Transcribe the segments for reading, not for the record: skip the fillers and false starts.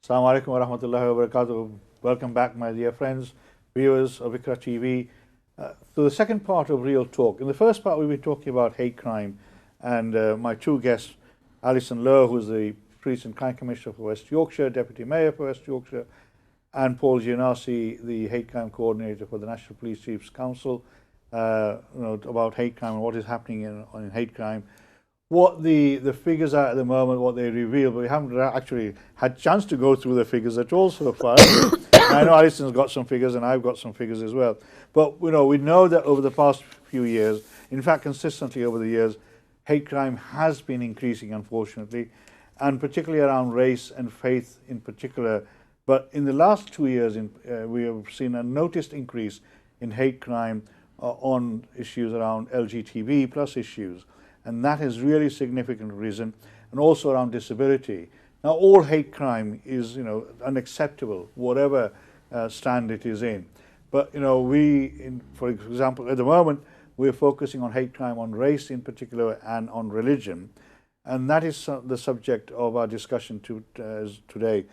Assalamu alaikum wa rahmatullahi wa barakatuh. Welcome back, my dear friends, viewers of Ikra TV, to the second part of Real Talk. In the first part, we were talking about hate crime, and my two guests, Alison Lowe, who's the Police and Crime Commissioner for West Yorkshire, Deputy Mayor for West Yorkshire, and Paul Gianassi, the Hate Crime Coordinator for the National Police Chiefs Council, about hate crime and what is happening in hate crime. What the figures are at the moment, what they reveal, but we haven't actually had a chance to go through the figures at all so far. I know Alison's got some figures and I've got some figures as well. But we know that over the past few years, in fact consistently over the years, hate crime has been increasing, unfortunately, and particularly around race and faith in particular. But in the last 2 years, we have seen a noticed increase in hate crime on issues around LGBT plus issues. And that has really significant risen, and also around disability. Now, all hate crime is, unacceptable, whatever stand it is in. But, for example, at the moment, we're focusing on hate crime on race in particular and on religion. And that is the subject of our discussion today.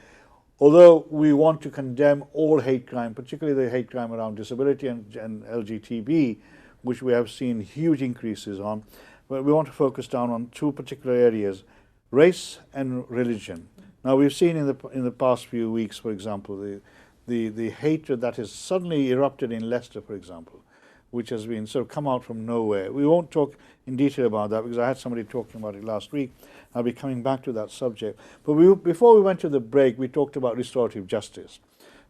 Although we want to condemn all hate crime, particularly the hate crime around disability and LGTB, which we have seen huge increases on, but we want to focus down on two particular areas, race and religion. Now, we've seen in the past few weeks, for example, the hatred that has suddenly erupted in Leicester, for example, which has been sort of come out from nowhere. We won't talk in detail about that because I had somebody talking about it last week. I'll be coming back to that subject. But before we went to the break, we talked about restorative justice.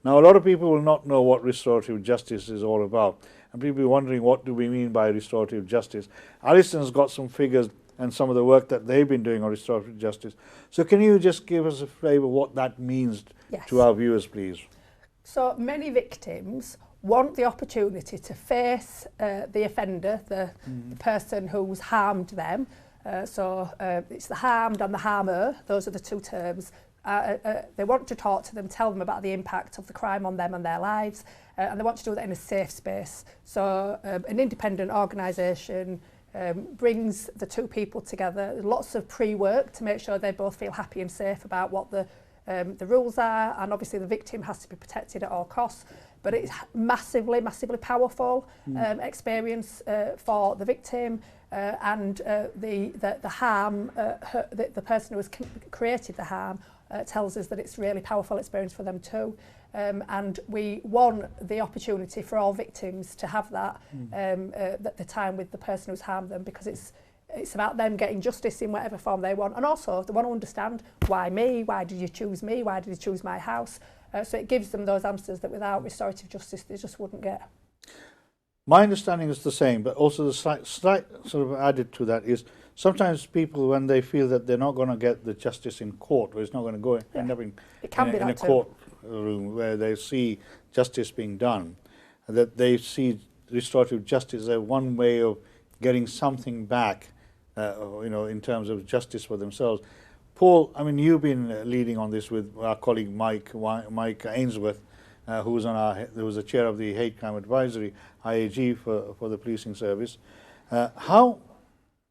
Now, a lot of people will not know what restorative justice is all about. And people are wondering, what do we mean by restorative justice? Alison's got some figures and some of the work that they've been doing on restorative justice. So can you just give us a flavour of what that means to our viewers, please? So many victims want the opportunity to face the offender, the person who's harmed them. It's the harmed and the harmer, those are the two terms. They want to talk to them, tell them about the impact of the crime on them and their lives, and they want to do that in a safe space. So an independent organisation brings the two people together, lots of pre-work to make sure they both feel happy and safe about what the rules are, and obviously the victim has to be protected at all costs. But it's massively, massively powerful experience for the victim and the harm, the person who has created the harm tells us that it's a really powerful experience for them too. And we want the opportunity for all victims to have that the time with the person who's harmed them, because it's about them getting justice in whatever form they want, and also they want to understand why me, why did you choose me, why did you choose my house. So it gives them those answers that without restorative justice they just wouldn't get. My understanding is the same, but also the slight sort of added to that is sometimes people, when they feel that they're not going to get the justice in court, or it's not going to go end up in a courtroom where they see justice being done, that they see restorative justice as one way of getting something back, in terms of justice for themselves. Paul, I mean, you've been leading on this with our colleague Mike Ainsworth, who was the chair of the Hate Crime Advisory, IAG, for the policing service. How,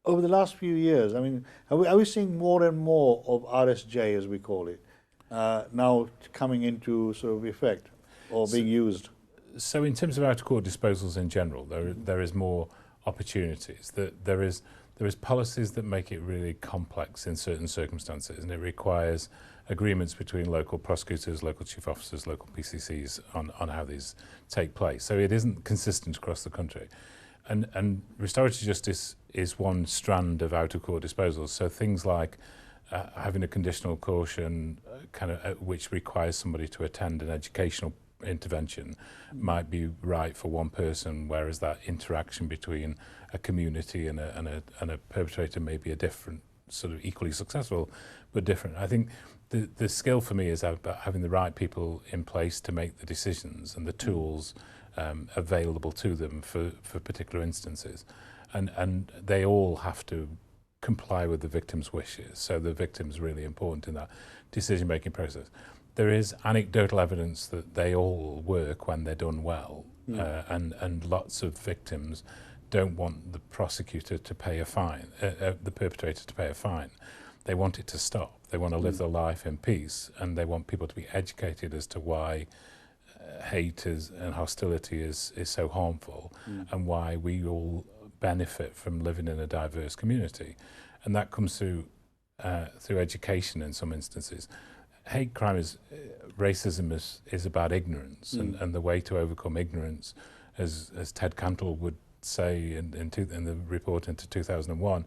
over the last few years, I mean, are we seeing more and more of RSJ, as we call it, now coming into sort of effect or being used? So in terms of out-of-court disposals in general, there is more opportunities. There is policies that make it really complex in certain circumstances, and it requires agreements between local prosecutors, local chief officers, local PCCs on how these take place. So it isn't consistent across the country. And restorative justice is one strand of out-of-court disposals. So things like having a conditional caution, which requires somebody to attend an educational intervention, might be right for one person, whereas that interaction between a community and a perpetrator may be a different, sort of equally successful, but different. I think the skill for me is about having the right people in place to make the decisions and the tools available to them for particular instances. And they all have to comply with the victim's wishes. So the victim's really important in that decision-making process. There is anecdotal evidence that they all work when they're done well, and lots of victims don't want the prosecutor to pay a fine, the perpetrator to pay a fine. They want it to stop. They want to live their life in peace, and they want people to be educated as to why hate and hostility is so harmful, and why we all benefit from living in a diverse community. And that comes through education in some instances. Hate crime racism is about ignorance, and the way to overcome ignorance, as Ted Cantle would say in the report into 2001,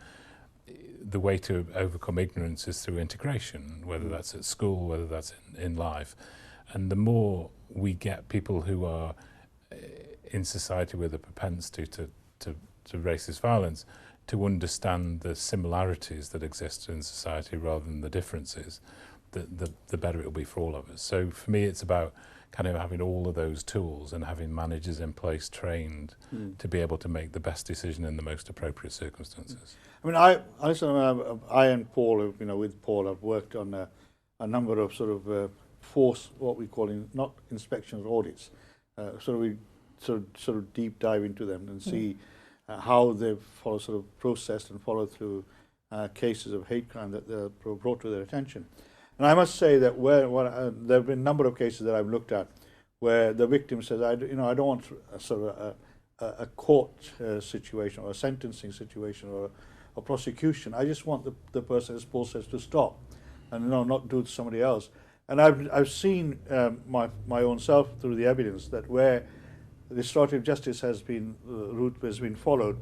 the way to overcome ignorance is through integration, whether that's at school, whether that's in life. And the more we get people who are in society with a propensity to racist violence to understand the similarities that exist in society rather than the differences, the better it'll be for all of us. So for me, it's about kind of having all of those tools and having managers in place trained to be able to make the best decision in the most appropriate circumstances. I mean, I and Paul, with Paul, I've worked on a number of sort of force, what we call not inspections, audits. We sort of deep dive into them and see how they've sort of processed and followed through cases of hate crime that they're brought to their attention. And I must say that there have been a number of cases that I've looked at where the victim says, I don't want a court situation or a sentencing situation or a prosecution. I just want the person, as Paul says, to stop and not do it to somebody else. And I've seen my own self through the evidence that where restorative justice has been route has been followed,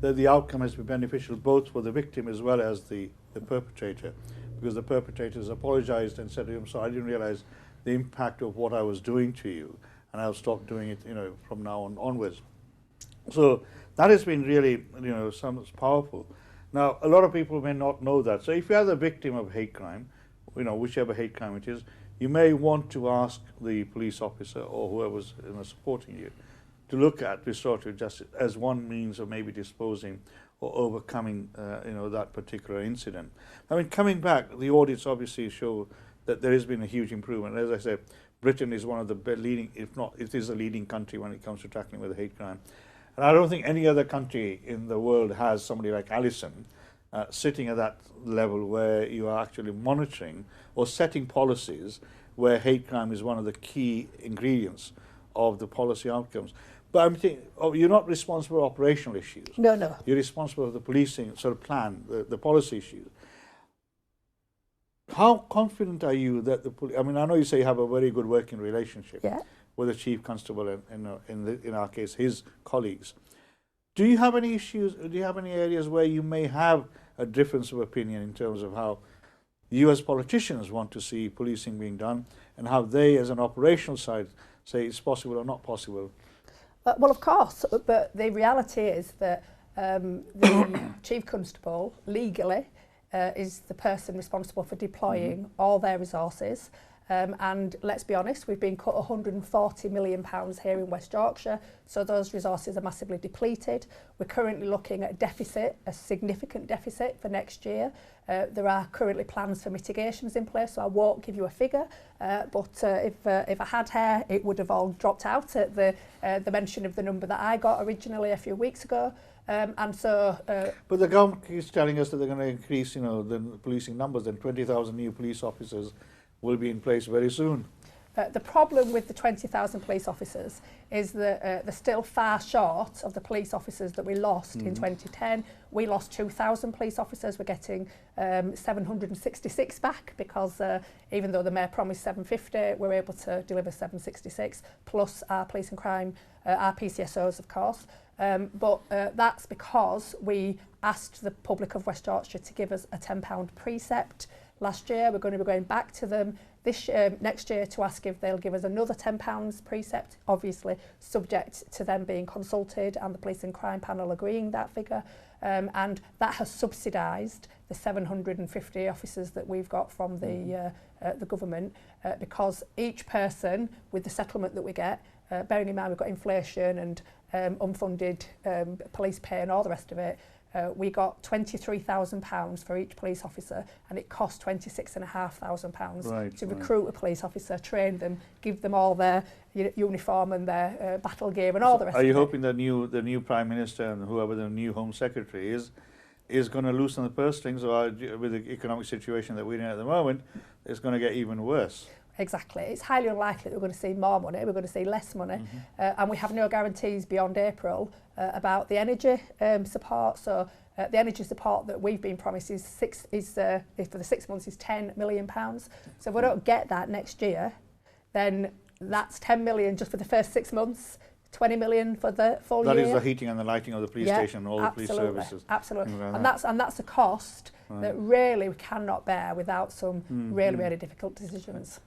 that the outcome has been beneficial both for the victim as well as the perpetrator, because the perpetrator has apologized and said, I'm sorry, I didn't realize the impact of what I was doing to you, and I'll stop doing it from now onwards. So that has been really powerful. Now a lot of people may not know that. So if you are the victim of hate crime, whichever hate crime it is, you may want to ask the police officer or whoever's supporting you to look at restorative justice as one means of maybe disposing or overcoming that particular incident. I mean, coming back, the audits obviously show that there has been a huge improvement. As I said, Britain is one of the leading, if not, it is a leading country when it comes to tackling with hate crime. And I don't think any other country in the world has somebody like Alison sitting at that level where you are actually monitoring or setting policies where hate crime is one of the key ingredients of the policy outcomes. But I'm thinking, you're not responsible for operational issues. No. You're responsible for the policing sort of plan, the policy issues. How confident are you that the police? I mean, I know you say you have a very good working relationship with the chief constable and in our case, his colleagues. Do you have any issues? Do you have any areas where you may have a difference of opinion in terms of how you as politicians want to see policing being done, and how they, as an operational side, say it's possible or not possible? Well, of course, but the reality is that the Chief Constable, legally, is the person responsible for deploying all their resources. And let's be honest, we've been cut £140 million here in West Yorkshire, so those resources are massively depleted. We're currently looking at a significant deficit for next year. There are currently plans for mitigations in place, so I won't give you a figure, but if I had hair, it would have all dropped out at the mention of the number that I got originally a few weeks ago. And so, but the government is telling us that they're going to increase, the policing numbers, and 20,000 new police officers will be in place very soon. The problem with the 20,000 police officers is that they're still far short of the police officers that we lost in 2010. We lost 2,000 police officers. We're getting 766 back because even though the Mayor promised 750, we're able to deliver 766, plus our police and crime, our PCSOs, of course. But that's because we asked the public of West Yorkshire to give us a £10 precept last year. We're going to be going back to them next year to ask if they'll give us another £10 precept, obviously subject to them being consulted and the police and crime panel agreeing that figure. And that has subsidised the 750 officers that we've got from the government, because each person with the settlement that we get, bearing in mind we've got inflation and unfunded police pay and all the rest of it, we got £23,000 for each police officer, and it cost £26,500 to recruit a police officer, train them, give them all their uniform and their battle gear and all the rest of it. Are you hoping the new Prime Minister and whoever the new Home Secretary is is going to loosen the purse strings, or with the economic situation that we're in at the moment, it's going to get even worse. Exactly. It's highly unlikely that we're going to see more money, we're going to see less money, and we have no guarantees beyond April about the energy support. So the energy support that we've been promised is for the 6 months is £10 million. So if we don't get that next year, then that's 10 million just for the first 6 months. 20 million for the full year. That is the heating and the lighting of the police station and all the police services. Absolutely. And that's a cost that really we cannot bear without some really difficult decisions.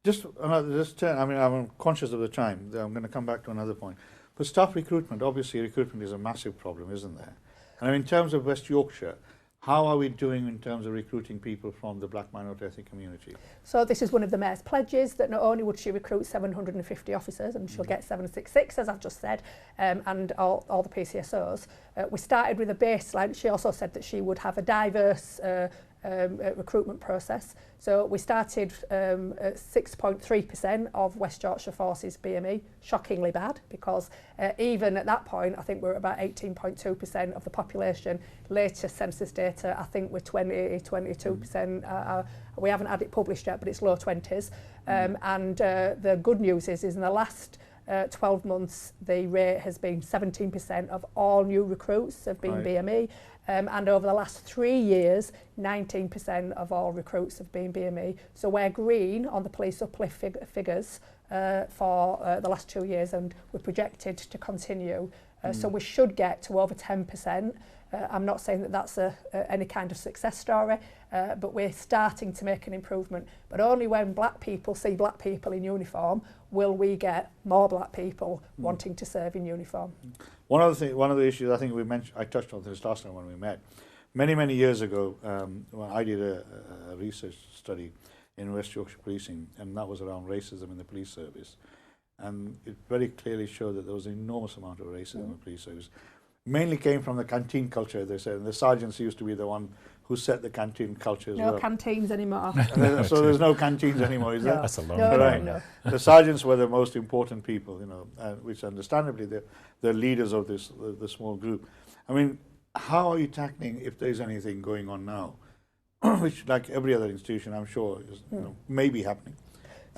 I'm conscious of the time. I'm going to come back to another point. But staff recruitment, obviously recruitment is a massive problem, isn't there? And in terms of West Yorkshire, how are we doing in terms of recruiting people from the black minority ethnic community? So this is one of the Mayor's pledges, that not only would she recruit 750 officers, and she'll get 766, as I've just said, and all the PCSOs. We started with a baseline. She also said that she would have a diverse recruitment process. So we started at 6.3% of West Yorkshire Force's BME, shockingly bad, because even at that point, I think we're about 18.2% of the population. Latest census data, I think we're 22%. We haven't had it published yet, but it's low 20s. And the good news is in the last 12 months, the rate has been 17% of all new recruits have been BME. And over the last 3 years, 19% of all recruits have been BME. So we're green on the police uplift figures for the last 2 years, and we're projected to continue. So we should get to over 10%. I'm not saying that that's any kind of success story, but we're starting to make an improvement. But only when black people see black people in uniform will we get more black people wanting to serve in uniform. One of the issues I think I touched on this last time when we met. Many years ago, when I did a research study in West Yorkshire policing, and that was around racism in the police service. And it very clearly showed that there was an enormous amount of racism in the police service. Mainly came from the canteen culture, they said, and the sergeants used to be the one who set the canteen culture as well. No canteens anymore. So there's no canteens anymore, is there? That's a long time. No. The sergeants were the most important people, which understandably they're leaders of the small group. I mean, how are you tackling if there's anything going on now, which, like every other institution, I'm sure is may be happening?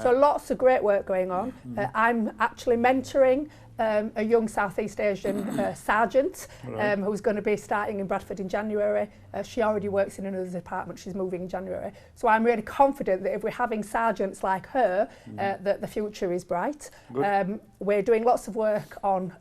So lots of great work going on. I'm actually mentoring a young South East Asian sergeant who's going to be starting in Bradford in January. She already works in another department. She's moving in January. So I'm really confident that if we're having sergeants like her, that the future is bright. We're doing lots of work on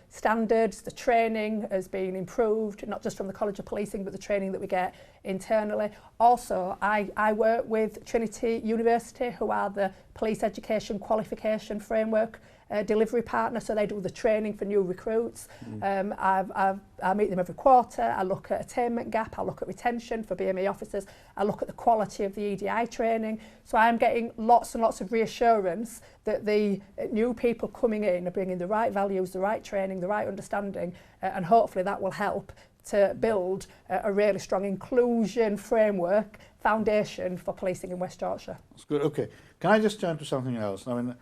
standards. The training has been improved, not just from the College of Policing, but the training that we get internally. Also, I work with Trinity University, who are the police education qualification framework delivery partner, so they do the training for new recruits. I meet them every quarter. I look at attainment gap, I look at retention for BME officers, I look at the quality of the EDI training. So I'm getting lots and lots of reassurance that the new people coming in are bringing the right values, the right training, the right understanding, and hopefully that will help to build a really strong inclusion framework foundation for policing in West Yorkshire. That's good. Okay, can I just turn to something else? I mean,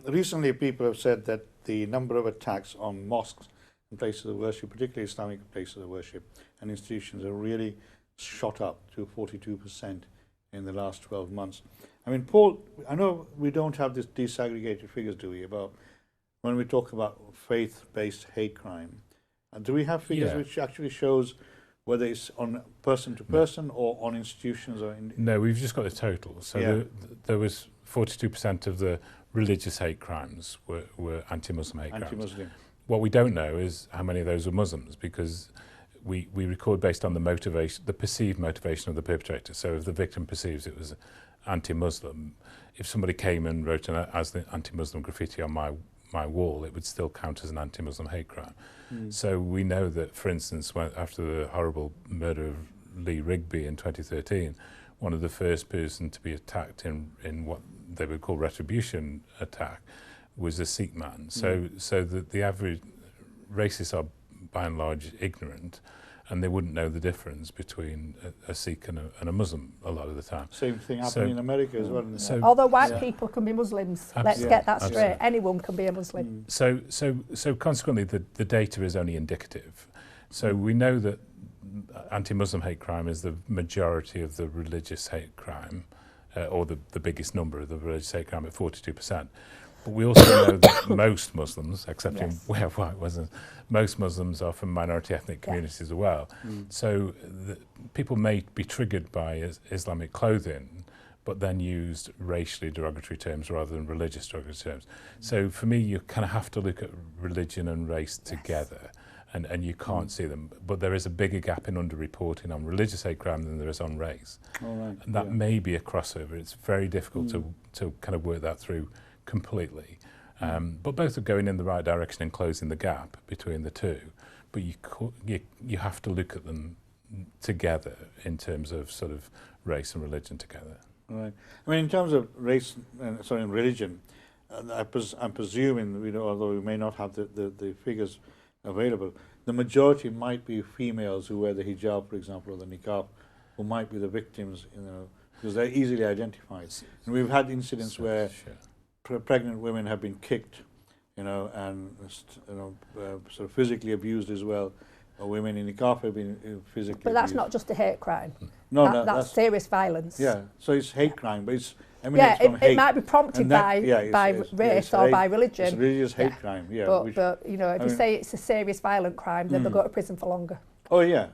recently people have said that the number of attacks on mosques and places of worship, particularly Islamic places of worship and institutions, have really shot up to 42% in the last 12 months. I mean, Paul, I know we don't have this disaggregated figures, do we, about when we talk about faith-based hate crime. And do we have figures which actually shows whether it's on person to person or on institutions? Or No, we've just got the total. So there was 42% of the religious hate crimes were anti-Muslim hate crimes. What we don't know is how many of those were Muslims, because we record based on the motivation, the perceived motivation of the perpetrator. So if the victim perceives it was anti-Muslim, if somebody came and wrote as the anti-Muslim graffiti on my wall, it would still count as an anti-Muslim hate crime. So we know that, for instance, after the horrible murder of Lee Rigby in 2013, one of the first person to be attacked in what they would call retribution attack was a Sikh man. So the average racists are by and large ignorant, and they wouldn't know the difference between a Sikh and a Muslim a lot of the time. Same thing happening in America as well. Although white people can be Muslims, let's get that straight. Anyone can be a Muslim. So consequently, the data is only indicative. So we know that anti-Muslim hate crime is the majority of the religious hate crime, or the biggest number of the religious hate crime at 42%. But we also know that most Muslims, excepting white Muslims, most Muslims are from minority ethnic communities as well. So people may be triggered by Islamic clothing, but then used racially derogatory terms rather than religious derogatory terms. So for me, you kind of have to look at religion and race together, and you can't see them. But there is a bigger gap in underreporting on religious hate crime than there is on race. And that may be a crossover. It's very difficult to kind of work that through completely. But both are going in the right direction and closing the gap between the two. But you have to look at them together in terms of sort of race and religion together. Right. I mean, in terms of race, and religion, I'm presuming, although we may not have the figures available, the majority might be females who wear the hijab, for example, or the niqab, who might be the victims, because they're easily identified. And we've had incidents where pregnant women have been kicked, and sort of physically abused as well. Or women in niqab have been physically But that's abused. not just a hate crime. No, that's serious violence. Yeah, so it's hate crime, but it's emanates from hate. It might be prompted by race or by religion. It's religious hate crime, But if you say it's a serious violent crime, then they'll go to prison for longer. Oh yeah.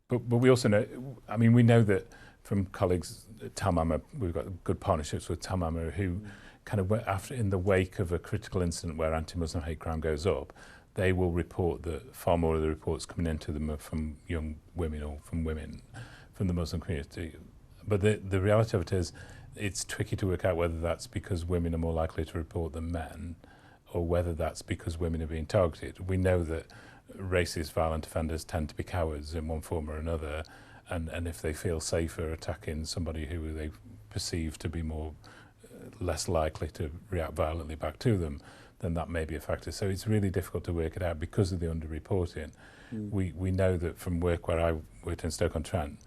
But we also know, I mean, we know that from colleagues at Talmama, we've got good partnerships with Talmama who kind of, in the wake of a critical incident where anti-Muslim hate crime goes up, they will report that far more of the reports coming into them are from young women or from women from the Muslim community. But the reality of it is, it's tricky to work out whether that's because women are more likely to report than men, or whether that's because women are being targeted. We know that racist violent offenders tend to be cowards in one form or another, and if they feel safer attacking somebody who they perceive to be less likely to react violently back to them, then that may be a factor. So it's really difficult to work it out because of the underreporting. We know that from work where I worked in Stoke-on-Trent,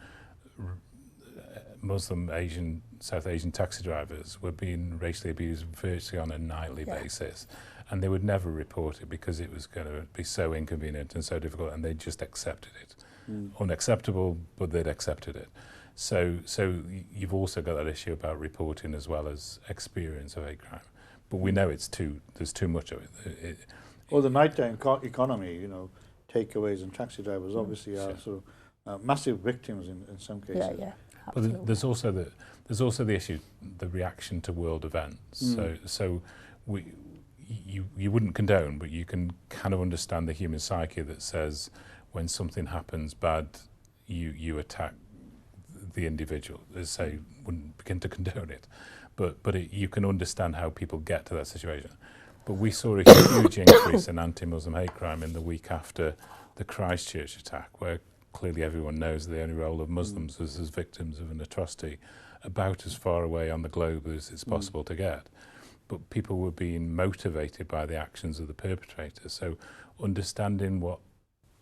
Muslim, Asian, South Asian taxi drivers were being racially abused virtually on a nightly basis, and they would never report it because it was going to be so inconvenient and so difficult, and they just accepted it. Unacceptable, but they'd accepted it. So you've also got that issue about reporting as well as experience of hate crime. But we know there's too much of it. The nighttime economy, takeaways and taxi drivers obviously are sort of massive victims in some cases. Yeah. But there's also the issue, the reaction to world events. So you wouldn't condone, but you can kind of understand the human psyche that says when something happens bad, you attack the individual. As say, wouldn't begin to condone it, but you can understand how people get to that situation. But we saw a huge increase in anti-Muslim hate crime in the week after the Christchurch attack, where clearly everyone knows the only role of Muslims was as victims of an atrocity about as far away on the globe as it's possible to get. But people were being motivated by the actions of the perpetrators. So understanding what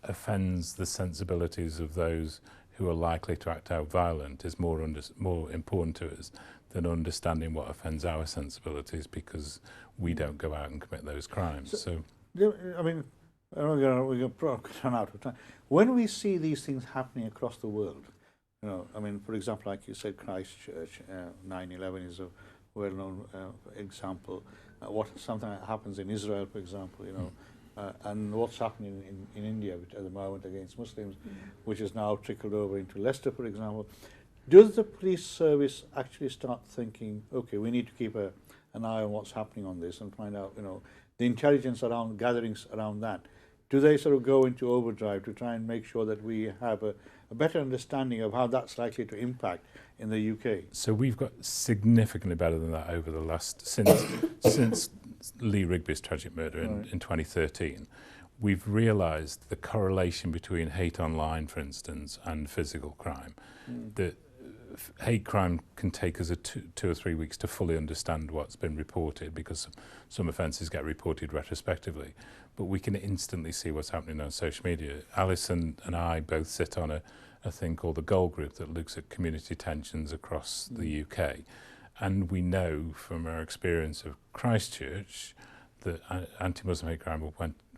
offends the sensibilities of those who are likely to act out violent is more important to us than understanding what offends our sensibilities, because we don't go out and commit those crimes. So I mean, we're going to run out of time. When we see these things happening across the world, I mean, for example, like you said, Christchurch, 9/11 is a well-known example. Something that happens in Israel, for example, and what's happening in India at the moment against Muslims, which has now trickled over into Leicester, for example. Does the police service actually start thinking, okay, we need to keep an eye on what's happening on this and find out, the intelligence around gatherings around that? Do they sort of go into overdrive to try and make sure that we have a better understanding of how that's likely to impact in the UK? So we've got significantly better than that over the last, since Lee Rigby's tragic murder in 2013. We've realised the correlation between hate online, for instance, and physical crime. That hate crime can take us 2 or 3 weeks to fully understand what's been reported, because some offences get reported retrospectively. But we can instantly see what's happening on social media. Alison and I both sit on a thing called the Goal Group that looks at community tensions across the UK. And we know from our experience of Christchurch that anti-Muslim hate crime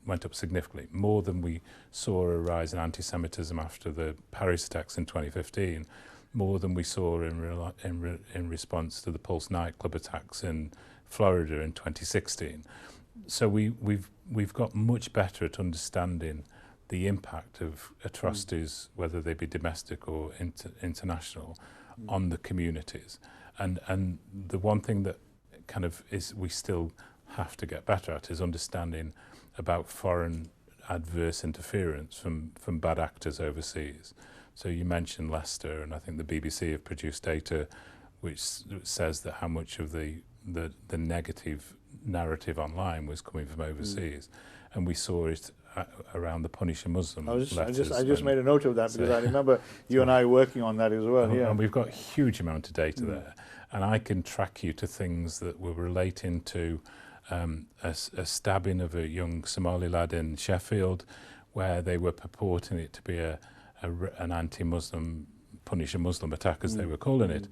went up significantly, more than we saw a rise in anti-Semitism after the Paris attacks in 2015, more than we saw in response to the Pulse nightclub attacks in Florida in 2016. So we've got much better at understanding the impact of atrocities, whether they be domestic or international, on the communities. And the one thing that kind of is we still have to get better at is understanding about foreign adverse interference from bad actors overseas. So you mentioned Leicester, and I think the BBC have produced data which says that how much of the negative narrative online was coming from overseas, and we saw it around the Punish a Muslim letters. I just made a note of that because I remember you and I working on that as well. Yeah, and we've got a huge amount of data there, and I can track you to things that were relating to a stabbing of a young Somali lad in Sheffield, where they were purporting it to be an anti-Muslim, Punish a Muslim attack, as they were calling it,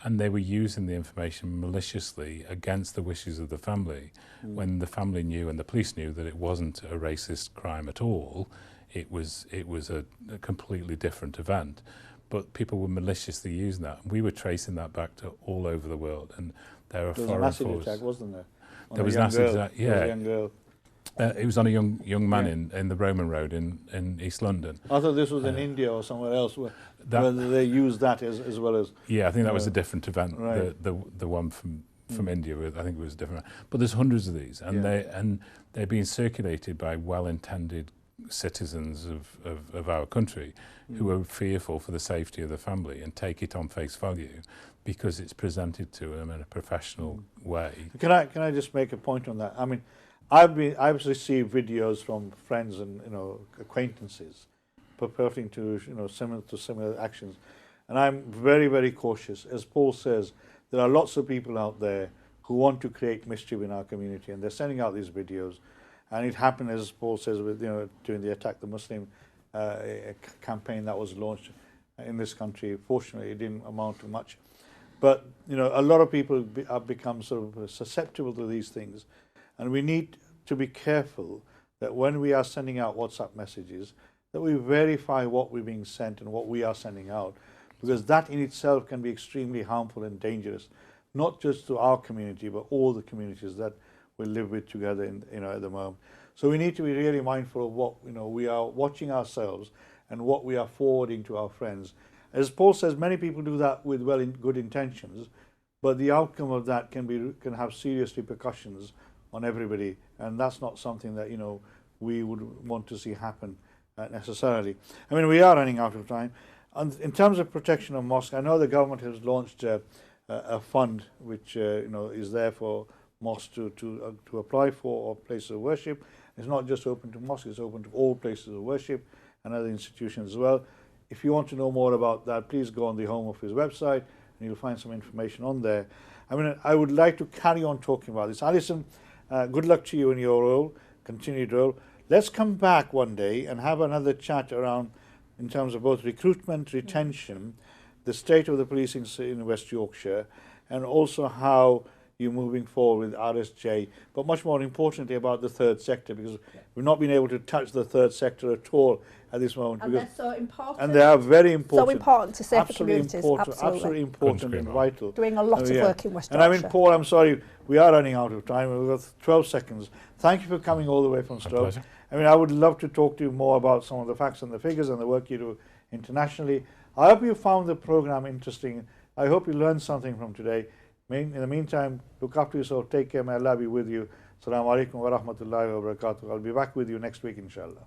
and they were using the information maliciously against the wishes of the family, when the family knew and the police knew that it wasn't a racist crime at all. It was a completely different event, but people were maliciously using that. We were tracing that back to all over the world, and there are foreign forces. There was a massive attack, wasn't there? There was an acid attack, yeah. There was a young girl. It was on a young man in the Roman Road in East London. I thought this was in India or somewhere else where they used that as well as... Yeah, I think that was a different event. Right. The one from India, I think it was different. But there's hundreds of these, and they're being circulated by well-intended citizens of our country who are fearful for the safety of the family and take it on face value because it's presented to them in a professional way. Can I just make a point on that? I mean, I've received videos from friends and acquaintances purporting to similar actions, and I'm very, very cautious. As Paul says, there are lots of people out there who want to create mischief in our community, and they're sending out these videos. And it happened, as Paul says, with during the Attack the Muslim campaign that was launched in this country. Fortunately, it didn't amount to much, but a lot of people have become sort of susceptible to these things. And we need to be careful that when we are sending out WhatsApp messages, that we verify what we're being sent and what we are sending out, because that in itself can be extremely harmful and dangerous, not just to our community, but all the communities that we live with together at the moment. So we need to be really mindful of what we are watching ourselves and what we are forwarding to our friends. As Paul says, many people do that with good intentions, but the outcome of that can have serious repercussions on everybody, and that's not something that we would want to see happen necessarily. I mean, we are running out of time. And in terms of protection of mosques, I know the government has launched a fund which is there for mosques to apply for, or places of worship. It's not just open to mosques; it's open to all places of worship and other institutions as well. If you want to know more about that, please go on the Home Office website, and you'll find some information on there. I mean, I would like to carry on talking about this. Alison, good luck to you in your role, continued role. Let's come back one day and have another chat around, in terms of both recruitment, retention, the state of the policing in West Yorkshire, and also how you're moving forward with RSJ, but much more importantly about the third sector, because we've not been able to touch the third sector at all at this moment. And they're so important. And they are very important. So important to safer communities. Absolutely important and vital. Doing a lot of work in West Yorkshire. And I mean, Paul, I'm sorry, we are running out of time. We've got 12 seconds. Thank you for coming all the way from Stoke. I mean, I would love to talk to you more about some of the facts and the figures and the work you do internationally. I hope you found the program interesting. I hope you learned something from today. In the meantime, look after yourself, take care, may Allah be with you. Assalamu alaikum wa rahmatullahi wa barakatuh. I'll be back with you next week, inshallah.